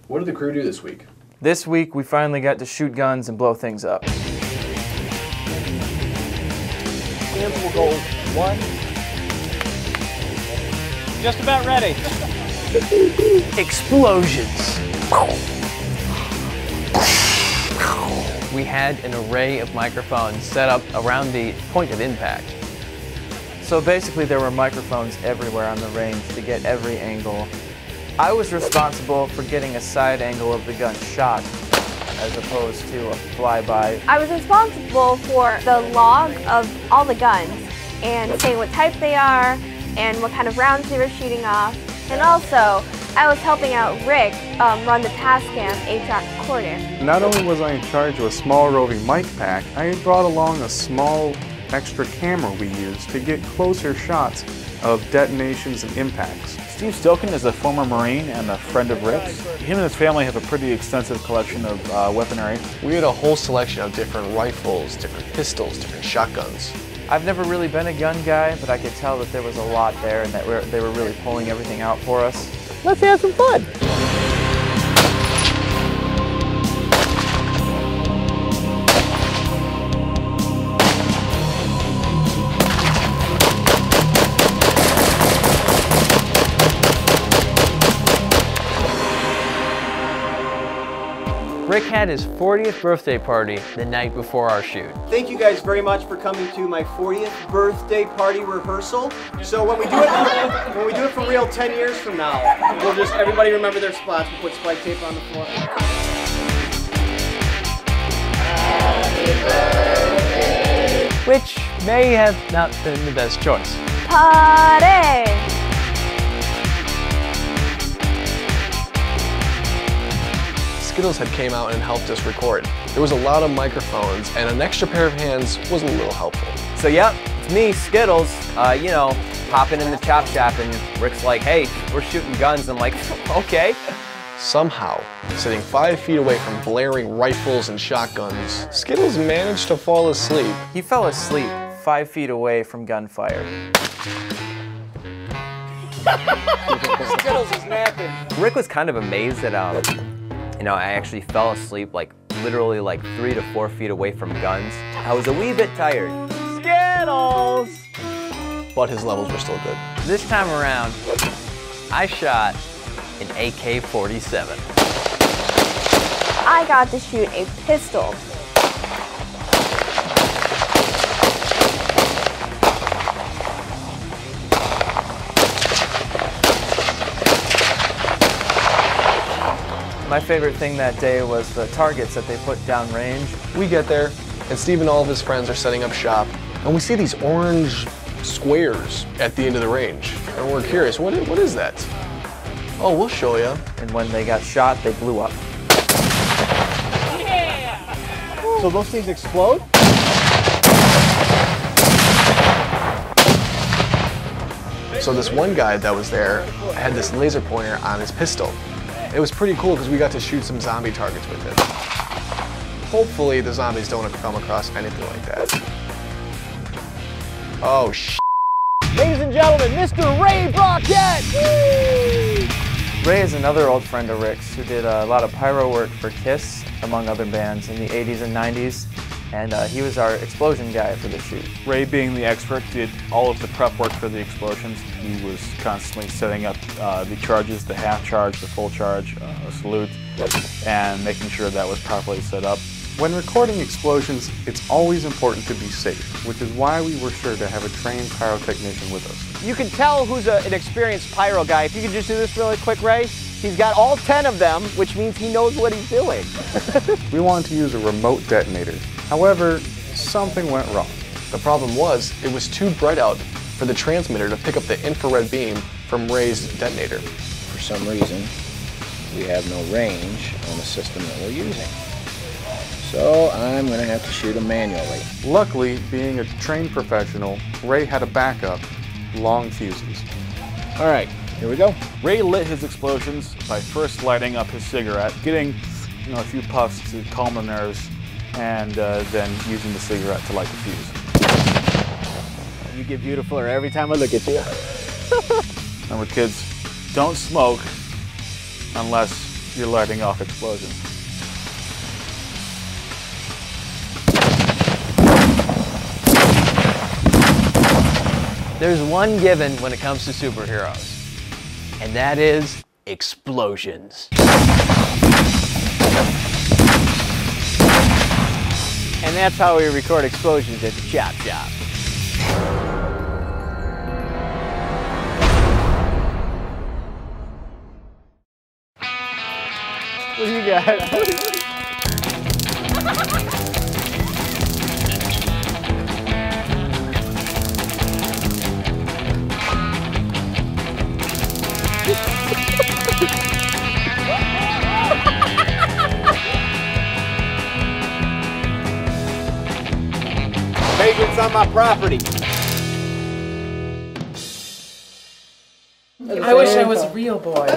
What did the crew do this week? This week, we finally got to shoot guns and blow things up. Hands will go 1. Just about ready. Explosions. We had an array of microphones set up around the point of impact. So basically, there were microphones everywhere on the range to get every angle. I was responsible for getting a side angle of the gun shot as opposed to a flyby. I was responsible for the log of all the guns and saying what type they are and what kind of rounds they were shooting off. And also, I was helping out Rick run the Tascam 8-track recorder. Not only was I in charge of a small roving mic pack, I had brought along a small extra camera we used to get closer shots of detonations and impacts. Steve Stilken is a former Marine and a friend of Rick's. Him and his family have a pretty extensive collection of weaponry. We had a whole selection of different rifles, different pistols, different shotguns. I've never really been a gun guy, but I could tell that there was a lot there and that they were really pulling everything out for us. Let's have some fun. Rick had his 40th birthday party the night before our shoot. Thank you guys very much for coming to my 40th birthday party rehearsal. So when we do it for real 10 years from now, we'll just everybody remember their spots. We'll put spike tape on the floor. Which may have not been the best choice. Party! Skittles had came out and helped us record. There was a lot of microphones, and an extra pair of hands was a little helpful. So yep, it's me, Skittles, you know, popping in the chop shop, and Rick's like, hey, we're shooting guns. I'm like, okay. Somehow, sitting 5 feet away from blaring rifles and shotguns, Skittles managed to fall asleep. He fell asleep 5 feet away from gunfire. Skittles is napping. Rick was kind of amazed that, you know, I actually fell asleep like literally like 3 to 4 feet away from guns. I was a wee bit tired. Skittles! But his levels were still good. This time around, I shot an AK-47. I got to shoot a pistol. My favorite thing that day was the targets that they put downrange. We get there, and Steve and all of his friends are setting up shop, and we see these orange squares at the end of the range. And we're curious, what is that? Oh, we'll show you. And when they got shot, they blew up. Yeah! So those things explode? So this one guy that was there had this laser pointer on his pistol. It was pretty cool because we got to shoot some zombie targets with it. Hopefully the zombies don't come across anything like that. Oh, sh**. Ladies and gentlemen, Mr. Ray Brockette! Woo! Ray is another old friend of Rick's who did a lot of pyro work for Kiss, among other bands, in the 80s and 90s. And he was our explosion guy for the shoot. Ray, being the expert, did all of the prep work for the explosions. He was constantly setting up the charges, the half charge, the full charge, salute, and making sure that was properly set up. When recording explosions, it's always important to be safe, which is why we were sure to have a trained pyrotechnician with us. You can tell who's an experienced pyro guy. If you could just do this really quick, Ray. He's got all 10 of them, which means he knows what he's doing. We wanted to use a remote detonator. However, something went wrong. The problem was, it was too bright out for the transmitter to pick up the infrared beam from Ray's detonator. For some reason, we have no range on the system that we're using. So I'm going to have to shoot them manually. Luckily, being a trained professional, Ray had a backup, long fuses. All right, here we go. Ray lit his explosions by first lighting up his cigarette, getting a few puffs to calm the nerves, and then using the cigarette to light the fuse. You get beautifuler every time I look at you. Remember, kids, don't smoke unless you're letting off explosions. There's one given when it comes to superheroes, and that is explosions. And that's how we record explosions at the Chop Shop. What do you got? Vagrants on my property. I wish I was a real boy.